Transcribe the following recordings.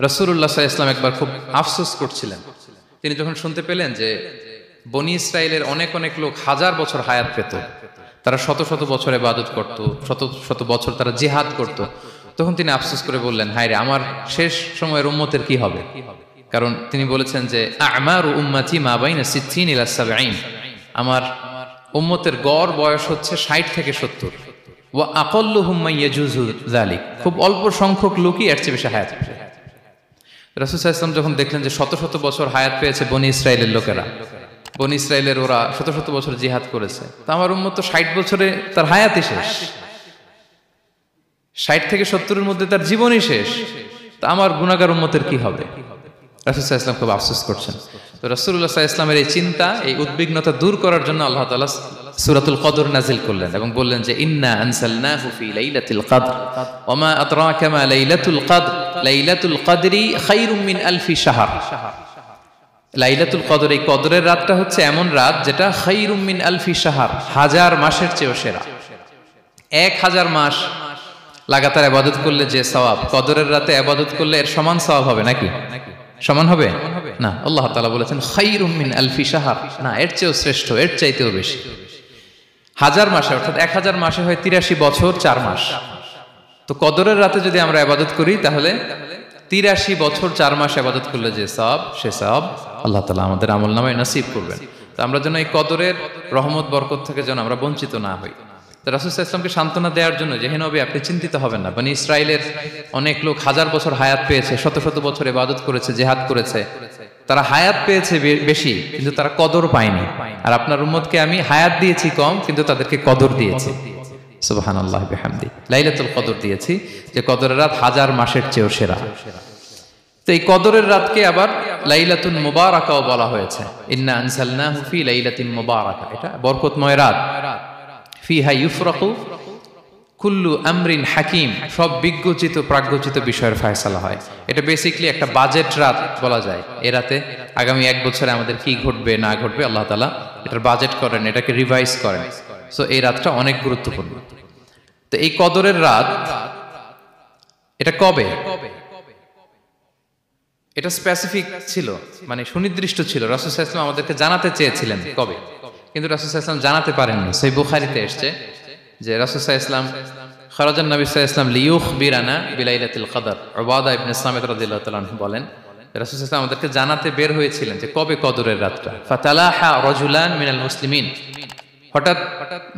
রাসূলুল্লাহ সাল্লাল্লাহু আলাইহি ওয়াসাল্লাম একবার খুব আফসোস করছিলেন। তিনি যখন শুনতে পেলেন যে বনি ইসরাইলের অনেক অনেক লোক হাজার বছর হায়াত পেত, তারা শত শত বছর ইবাদত করত, শত শত বছর তারা জিহাদ করত, তখন তিনি আফসোস করে বললেন, হায় রে, আমার শেষ সময়ের উম্মতের কি হবে? কারণ তিনি বলেছেন যে আমারু উম্মতি মা বাইনা সিত্তিন ইলা সাবঈন, আমার উম্মতের গড় বয়স হচ্ছে 60 থেকে 70। ওয়া আকাল্লুহুম মান ইয়াজুজু যালিক, খুব অল্প সংখ্যক লোকই এর চেয়ে বেশি হায়াত পাবে। রাসূল সাল্লাল্লাহু আলাইহি ওয়াসাল্লাম যখন দেখলেন যে শত শত বছর হায়াত পেয়েছে বনি ইসরাইলের লোকেরা, বনি ইসরাইলের ওরা শত শত বছর জিহাদ করেছে, তো আমার উম্মত তো 60 বছরে তার হায়াতই শেষ, 60 থেকে 70-এর মধ্যে তার জীবনই শেষ, তা আমার গুনাহগার উম্মতের কি হবে? রাসূল সাল্লাল্লাহু আলাইহি ওয়াসাল্লাম খুব আফসোস করছেন। তো রাসূলুল্লাহ সাল্লাল্লাহু আলাইহি ওয়াসাল্লামের এই চিন্তা, এই উদ্বিগ্নতা দূর করার জন্য আল্লাহ তাআলা সূরাতুল কদর নাযিল করলেন এবং বললেন যে ইন্না আনসালনাহু ফি লাইলাতিল কদর ওয়া মা আদরাকা মা লাইলাতুল কদর লাইলাতুল কদরি খায়রুম মিন আলফি শাহর। লাইলাতুল কদর, এই কদরের রাতটা হচ্ছে এমন রাত যেটা খায়রুম মিন আলফি শাহর, হাজার মাসের চেয়েও সেরা। 1000 মাস লাগাতার ইবাদত করলে যে সওয়াব, কদরের রাতে ইবাদত করলে এর সমান সওয়াব হবে নাকি? সমান হবে না। আল্লাহ তাআলা বলেছেন খায়রুম মিন আলফি শাহর, না, এর চেয়েও শ্রেষ্ঠ, এর চাইতেও বেশি। হাজার মাসে, অর্থাৎ 1000 মাসে হয় 83 বছর 4 মাস। তো কদরের রাতে যদি আমরা ইবাদত করি তাহলে 83 বছর 4 মাস ইবাদত করলে যে সওয়াব, সে সওয়াব আল্লাহ তাআলা আমাদের আমলনামায় নসিব করবেন। তো আমরা যেন এই কদরের রহমত বরকত থেকে যেন আমরা বঞ্চিত না হই। তো রাসূল সাল্লাল্লাহু আলাইহি ওয়াসাল্লামকে সান্ত্বনা দেওয়ার জন্য যে হে নবী, আপনি চিন্তিত হবেন না, বনি ইসরাইলের অনেক লোক হাজার বছর হায়াত পেয়েছে, শত শত বছর ইবাদত করেছে, জিহাদ করেছে, তারা হায়াত পেয়েছে বেশি কিন্তু তারা কদর পায়নি। আর আপনার উম্মতকে আমি হায়াত দিয়েছি কম কিন্তু তাদেরকে কদর দিয়েছি। সুবহানাল্লাহ বিহামদি, লাইলাতুল কদর দিয়েছি, যে কদরের রাত হাজার মাসের চেয়েও সেরা। তো এই কদরের রাতকে আবার লাইলাতুল মুবারাকাও বলা হয়েছে। ইন্না আনসালনাহু ফি লাইলাতিন মুবারাকা, এটা বরকতময় রাত। ফিহা ইউফরাকু কুল্লু আমরিন হাকিম, সব বিজ্ঞচিত প্রাজ্ঞচিত বিষয়ের ফয়সালা হয়। এটা বেসিক্যালি একটা বাজেট রাত বলা যায়। এ রাতে আগামী 1 বছরে আমাদের কি ঘটবে না ঘটবে আল্লাহ তাআলা এটার বাজেট করেন, এটাকে রিভাইজ করেন। সো এই রাতটা অনেক গুরুত্বপূর্ণ। তো এই কদরের রাত, এটা কবে? এটা স্পেসিফিক ছিল, মানে সুনির্দিষ্ট ছিল। রাসূল সাল্লাল্লাহু আলাইহি ওয়াসাল্লাম আমাদেরকে জানাতে চেয়েছিলেন কবে, কিন্তু রাসূল সাল্লাল্লাহু আলাইহি ওয়াসাল্লাম জানাতে পারেননি। সহিহ বুখারীতে এসেছে যে রাসূল সাল্লাল্লাহু আলাইহি ওয়াসাল্লাম খারাজান নবী সাল্লাল্লাহু আলাইহি ওয়াসাল্লাম লিয়ুখবিরানা বিলাইলাতিল কদর। উবাদা ইবনে সামিত রাদিয়াল্লাহু তাআলা আনহু বলেন, রাসূল সাল্লাল্লাহু আলাইহি ওয়াসাল্লাম আমাদেরকে জানাতে বের হয়েছিলেন যে কবে কদরের রাতটা। ফাতালাহা রাজুলান মিনাল মুসলিমিন, হঠাৎ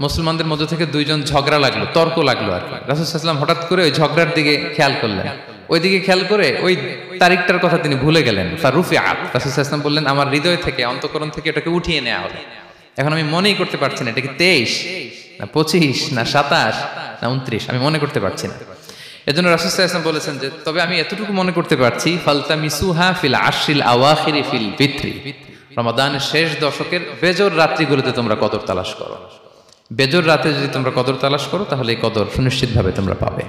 মুসলমানদের মধ্য থেকে 2 জন ঝগড়া লাগলো, তর্ক লাগলো আর কি। রাসূল সাল্লাল্লাহু আলাইহি ওয়াসাল্লাম হঠাৎ করে ওই ঝগড়ার দিকে খেয়াল করলেন, ওইদিকে খেয়াল করে ওই তারিখটার কথা তিনি ভুলে গেলেন। ফারুফিআত, রাসূল সাল্লাল্লাহু আলাইহি ওয়াসাল্লাম বললেন, আমার হৃদয় থেকে, অন্তঃকরণ থেকে এটাকে উঠিয়ে নেওয়া হলো। এখন আমি মনেই করতে পারছি না এটা কি 23 না 25 না 27 না 29, আমি মনে করতে পারছি না। এজন্য রাসূল সাল্লাল্লাহু আলাইহি ওয়াসাল্লাম বলেছেন যে তবে আমি এতটুকু মনে করতে পারছি, ফালতামিসুহা ফিল আশরিল আওয়াখিরি ফিল বিত্রি, রমাদানের শেষ দশকের বেজর রাত্রিগুলোতে তোমরা কদর তালাশ করো। বেজর রাতে যদি তোমরা কদর তালাশ করো তাহলে এই কদর সুনিশ্চিতভাবে তোমরা পাবে।